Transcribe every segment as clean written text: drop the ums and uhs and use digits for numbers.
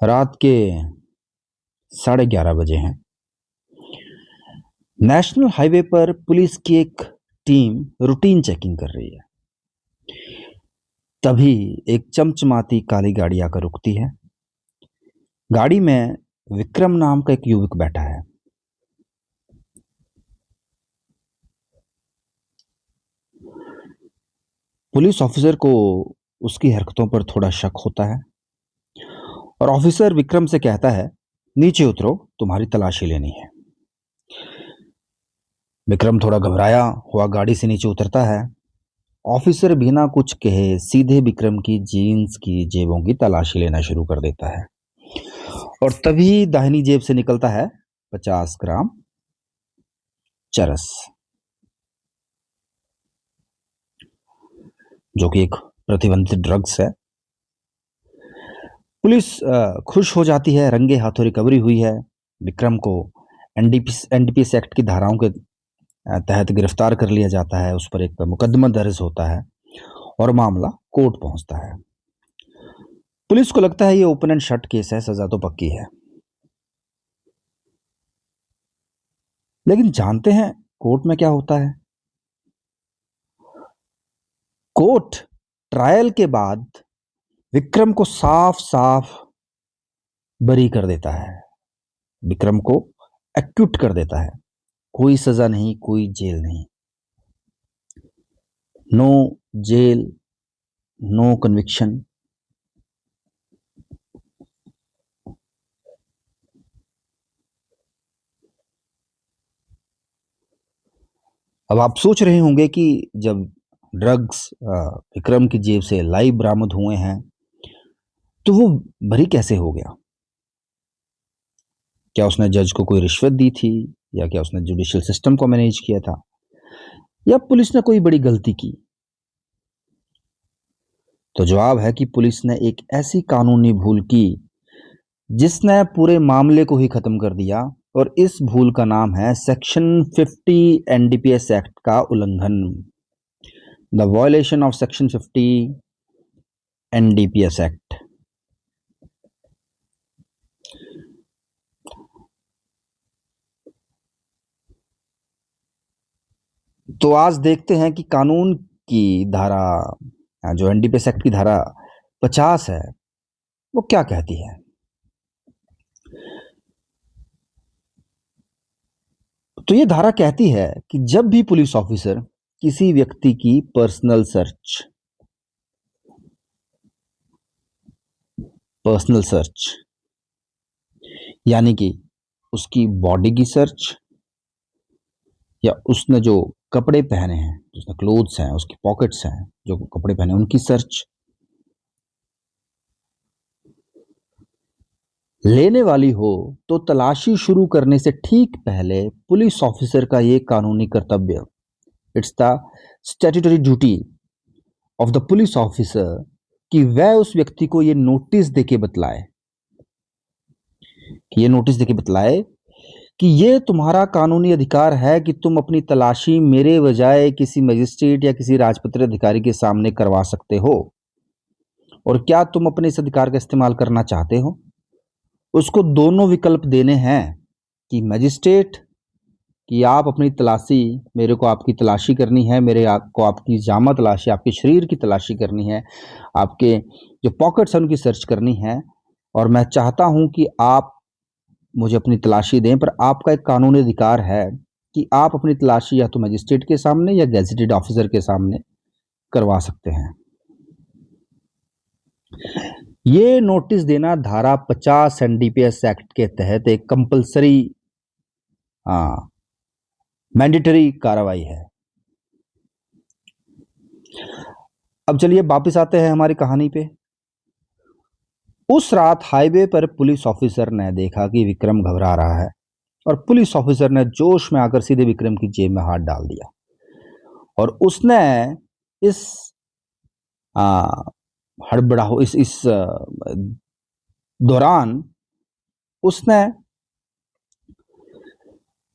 रात के 11:30 बजे हैं। नेशनल हाईवे पर पुलिस की एक टीम रूटीन चेकिंग कर रही है। तभी एक चमचमाती काली गाड़ी आकर रुकती है। गाड़ी में विक्रम नाम का एक युवक बैठा है। पुलिस ऑफिसर को उसकी हरकतों पर थोड़ा शक होता है और ऑफिसर विक्रम से कहता है, नीचे उतरो, तुम्हारी तलाशी लेनी है। विक्रम थोड़ा घबराया हुआ गाड़ी से नीचे उतरता है। ऑफिसर बिना कुछ कहे सीधे विक्रम की जीन्स की जेबों की तलाशी लेना शुरू कर देता है और तभी दाहिनी जेब से निकलता है 50 ग्राम चरस, जो कि एक प्रतिबंधित ड्रग्स है। पुलिस खुश हो जाती है, रंगे हाथों रिकवरी हुई है। विक्रम को एनडीपीएस एक्ट की धाराओं के तहत गिरफ्तार कर लिया जाता है। उस पर एक मुकदमा दर्ज होता है और मामला कोर्ट पहुंचता है। पुलिस को लगता है ये ओपन एंड शट केस है, सजा तो पक्की है। लेकिन जानते हैं कोर्ट में क्या होता है? कोर्ट ट्रायल के बाद विक्रम को साफ साफ बरी कर देता है। विक्रम को एक्यूट कर देता है। कोई सजा नहीं, कोई जेल नहीं। No jail, no conviction. अब आप सोच रहे होंगे कि जब ड्रग्स विक्रम की जेब से लाइव बरामद हुए हैं तो वो बरी कैसे हो गया? क्या उसने जज को कोई रिश्वत दी थी, या क्या उसने जुडिशियल सिस्टम को मैनेज किया था, या पुलिस ने कोई बड़ी गलती की? तो जवाब है कि पुलिस ने एक ऐसी कानूनी भूल की जिसने पूरे मामले को ही खत्म कर दिया, और इस भूल का नाम है सेक्शन 50 एनडीपीएस एक्ट का उल्लंघन। The violation of section 50 NDPS act. तो आज देखते हैं कि कानून की धारा, जो एनडीपीएस एक्ट की धारा 50 है, वो क्या कहती है। तो ये धारा कहती है कि जब भी पुलिस ऑफिसर किसी व्यक्ति की पर्सनल सर्च यानी कि उसकी बॉडी की सर्च, या उसने जो कपड़े पहने हैं, उसने क्लोथ्स हैं, उसकी पॉकेट्स हैं, जो कपड़े पहने उनकी सर्च लेने वाली हो, तो तलाशी शुरू करने से ठीक पहले पुलिस ऑफिसर का ये कानूनी कर्तव्य, it's the statutory duty of the police officer, कि वह उस व्यक्ति को ये नोटिस देके बतलाए कि ये तुम्हारा कानूनी अधिकार है कि तुम अपनी तलाशी मेरे बजाय किसी मजिस्ट्रेट या किसी राजपत्रित अधिकारी के सामने करवा सकते हो, और क्या तुम अपने इस अधिकार का इस्तेमाल करना चाहते हो। उसको दोनों विकल्प देने हैं कि मजिस्ट्रेट, कि आप अपनी तलाशी, मेरे को आपकी तलाशी करनी है, को आपकी जामा तलाशी, आपके शरीर की तलाशी करनी है, आपके जो पॉकेट्स हैं उनकी सर्च करनी है, और मैं चाहता हूं कि आप मुझे अपनी तलाशी दें। पर आपका एक कानूनी अधिकार है कि आप अपनी तलाशी या तो मजिस्ट्रेट के सामने या गैजेटेड ऑफिसर के सामने करवा सकते हैं। ये नोटिस देना धारा 50 एनडीपीएस एक्ट के तहत एक कंपलसरी मैंडेटरी कार्रवाई है। अब चलिए वापस आते हैं हमारी कहानी पे। उस रात हाईवे पर पुलिस ऑफिसर ने देखा कि विक्रम घबरा रहा है, और पुलिस ऑफिसर ने जोश में आकर सीधे विक्रम की जेब में हाथ डाल दिया, और उसने इस हड़बड़ा हो इस दौरान उसने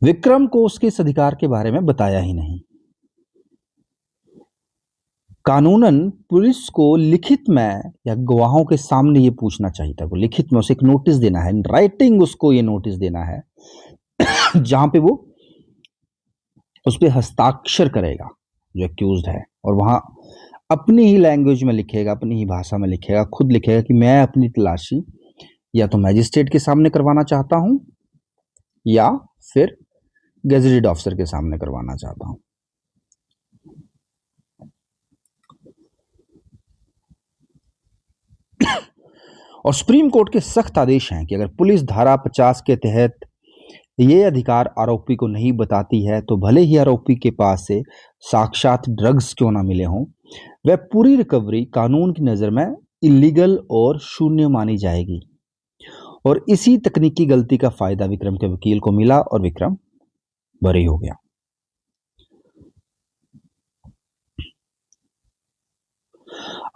विक्रम को उसके इस अधिकार के बारे में बताया ही नहीं। कानूनन पुलिस को लिखित में या गवाहों के सामने ये पूछना चाहिए था, वो लिखित में उसे एक नोटिस देना है, राइटिंग उसको ये नोटिस देना है जहां पे वो उस पर हस्ताक्षर करेगा जो एक्यूज्ड है, और वहां अपनी ही लैंग्वेज में लिखेगा, अपनी ही भाषा में लिखेगा, खुद लिखेगा कि मैं अपनी तलाशी या तो मैजिस्ट्रेट के सामने करवाना चाहता हूं या फिर गेजेटेड ऑफिसर के सामने करवाना चाहता हूं। और सुप्रीम कोर्ट के सख्त आदेश हैं कि अगर पुलिस धारा 50 के तहत ये अधिकार आरोपी को नहीं बताती है तो भले ही आरोपी के पास से साक्षात ड्रग्स क्यों ना मिले हों, वह पूरी रिकवरी कानून की नज़र में इलीगल और शून्य मानी जाएगी। और इसी तकनीकी गलती का फायदा विक्रम के वकील को मिला और विक्रम बरी हो गया।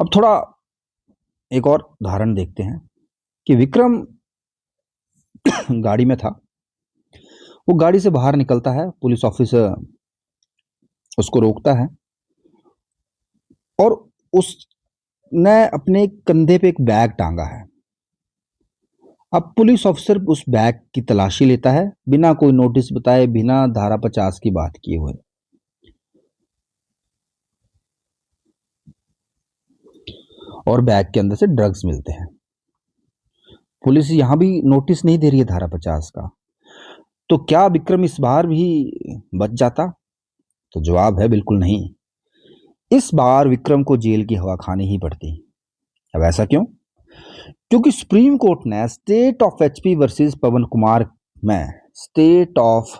अब थोड़ा एक और उदाहरण देखते हैं कि विक्रम गाड़ी में था, वो गाड़ी से बाहर निकलता है, पुलिस ऑफिसर उसको रोकता है और उसने अपने कंधे पे एक बैग टांगा है। अब पुलिस ऑफिसर उस बैग की तलाशी लेता है बिना कोई नोटिस बताए, बिना धारा 50 की बात किए हुए, और बैग के अंदर से ड्रग्स मिलते हैं। पुलिस यहां भी नोटिस नहीं दे रही है धारा 50 का, तो क्या विक्रम इस बार भी बच जाता? तो जवाब है बिल्कुल नहीं। इस बार विक्रम को जेल की हवा खानी ही पड़ती। अब ऐसा क्यों? क्योंकि सुप्रीम कोर्ट ने स्टेट ऑफ एचपी वर्सेस पवन कुमार में स्टेट ऑफ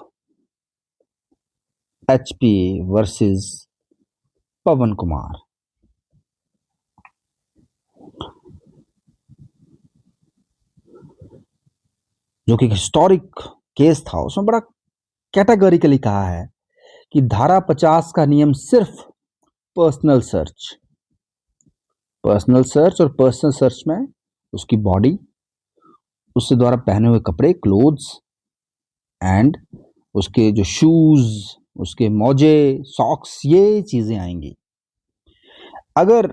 एचपी वर्सेस पवन कुमार जो कि हिस्टोरिक केस था, उसमें बड़ा कैटेगरिकली कहा है कि धारा 50 का नियम सिर्फ पर्सनल सर्च और पर्सनल सर्च में उसकी बॉडी, उसके द्वारा पहने हुए कपड़े, क्लोथ्स, एंड उसके जो शूज, उसके मोजे, सॉक्स, ये चीजें आएंगी। अगर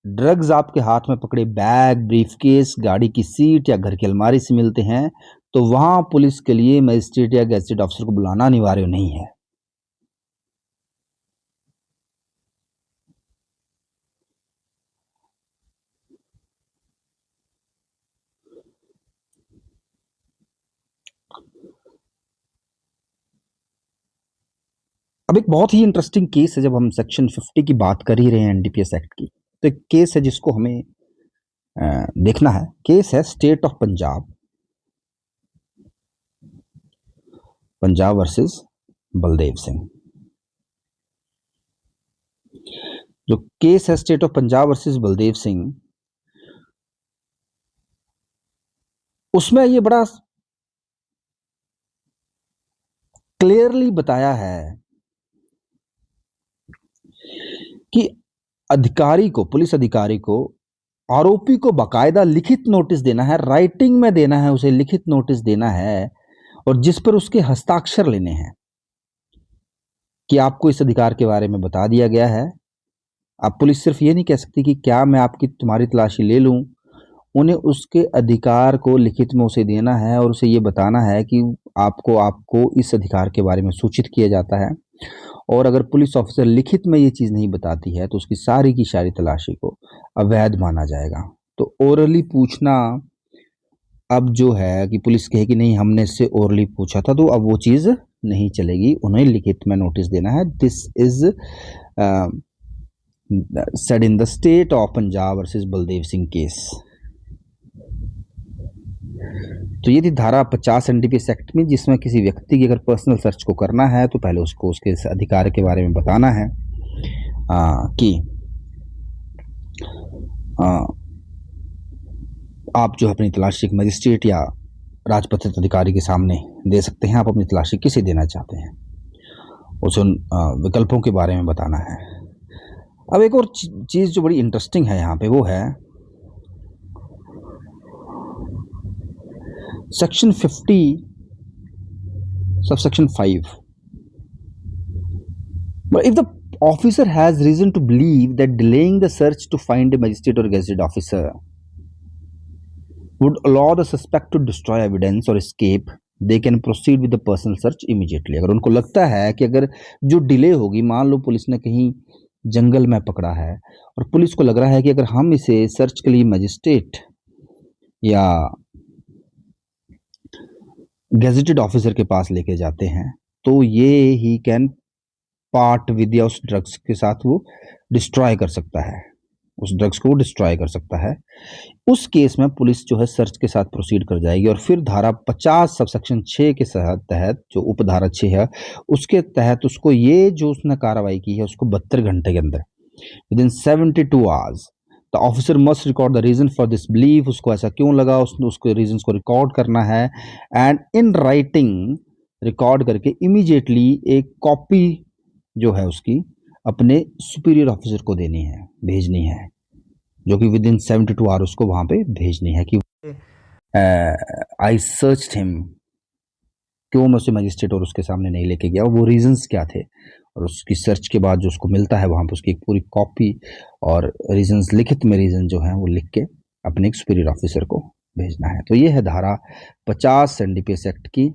ड्रग्स आपके हाथ में पकड़े बैग, ब्रीफकेस, गाड़ी की सीट या घर की अलमारी से मिलते हैं तो वहां पुलिस के लिए मजिस्ट्रेट या गैजेटेड ऑफिसर को बुलाना अनिवार्य नहीं है। अब एक बहुत ही इंटरेस्टिंग केस है, जब हम सेक्शन 50 की बात कर ही रहे हैं एनडीपीएस एक्ट की, तो एक केस है जिसको हमें देखना है। केस है state of Punjab versus Baldev Singh. जो केस है state of Punjab versus Baldev Singh, उसमें ये बड़ा क्लियरली बताया है कि अधिकारी को, पुलिस अधिकारी को आरोपी को बाकायदा लिखित नोटिस देना है, राइटिंग में देना है, उसे लिखित नोटिस देना है, और जिस पर उसके हस्ताक्षर लेने हैं कि आपको इस अधिकार के बारे में बता दिया गया है। अब पुलिस सिर्फ ये नहीं कह सकती कि क्या मैं तुम्हारी तलाशी ले लूं, उन्हें उसके अधिकार को लिखित में उसे देना है और उसे ये बताना है कि आपको इस अधिकार के बारे में सूचित किया जाता है। और अगर पुलिस ऑफिसर लिखित में ये चीज़ नहीं बताती है तो उसकी सारी की सारी तलाशी को अवैध माना जाएगा। तो ओरली पूछना अब जो है कि पुलिस कहे कि नहीं हमने इससे ओरली पूछा था, तो अब वो चीज़ नहीं चलेगी, उन्हें लिखित में नोटिस देना है। This is said in the state of Punjab versus Baldev Singh case. तो ये थी धारा 50 एनडीपीएस एक्ट में, जिसमें किसी व्यक्ति की अगर पर्सनल सर्च को करना है तो पहले उसको उसके अधिकार के बारे में बताना है कि आप जो अपनी तलाशी एक मजिस्ट्रेट या राजपत्रित अधिकारी के सामने दे सकते हैं। आप अपनी तलाशी किसे देना चाहते हैं, उस उन विकल्पों के बारे में बताना है। अब एक और चीज़ जो बड़ी इंटरेस्टिंग है यहाँ पे, वो है section 50 subsection 5। But if the officer has reason to believe that delaying the search to find a magistrate or gazetted officer would allow the suspect to destroy evidence or escape, they can proceed with the personal search immediately. अगर उनको लगता है कि अगर जो delay होगी, मान लो police ने कहीं जंगल में पकड़ा है और पुलिस को लग रहा है कि अगर हम इसे सर्च के लिए मजिस्ट्रेट या गेजेटेड ऑफिसर के पास लेके जाते हैं तो ये ही कैन पार्ट विद या उस ड्रग्स के साथ वो डिस्ट्रॉय कर सकता है, उस ड्रग्स को डिस्ट्रॉय कर सकता है। उस केस में पुलिस जो है सर्च के साथ प्रोसीड कर जाएगी और फिर धारा 50 सबसेक्शन 6 के तहत जो उपधारा 6 है उसके तहत उसको ये जो उसने कार्रवाई की है उसको 72 घंटे के अंदर within 72 hours the officer must record the reason for this belief, उसको ऐसा क्यों लगा उसके रीजन को रिकॉर्ड करना है एंड इन राइटिंग रिकॉर्ड करके इमीडिएटली एक कॉपी जो है उसकी अपने सुपीरियर ऑफिसर को देनी है, भेजनी है, जो कि विद इन 72 आवर उसको वहाँ पे भेजनी है कि आई सर्च्ड हिम, क्यों मैं उसे मजिस्ट्रेट और उसके सामने नहीं लेके गया, वो रीजंस क्या थे, और उसकी सर्च के बाद जो उसको मिलता है वहाँ पे उसकी एक पूरी कॉपी और रीजंस लिखित में रीजन जो है वो लिख के अपने एक सुपीरियर ऑफिसर को भेजना है। तो ये है धारा 50 एनडीपीएस एक्ट की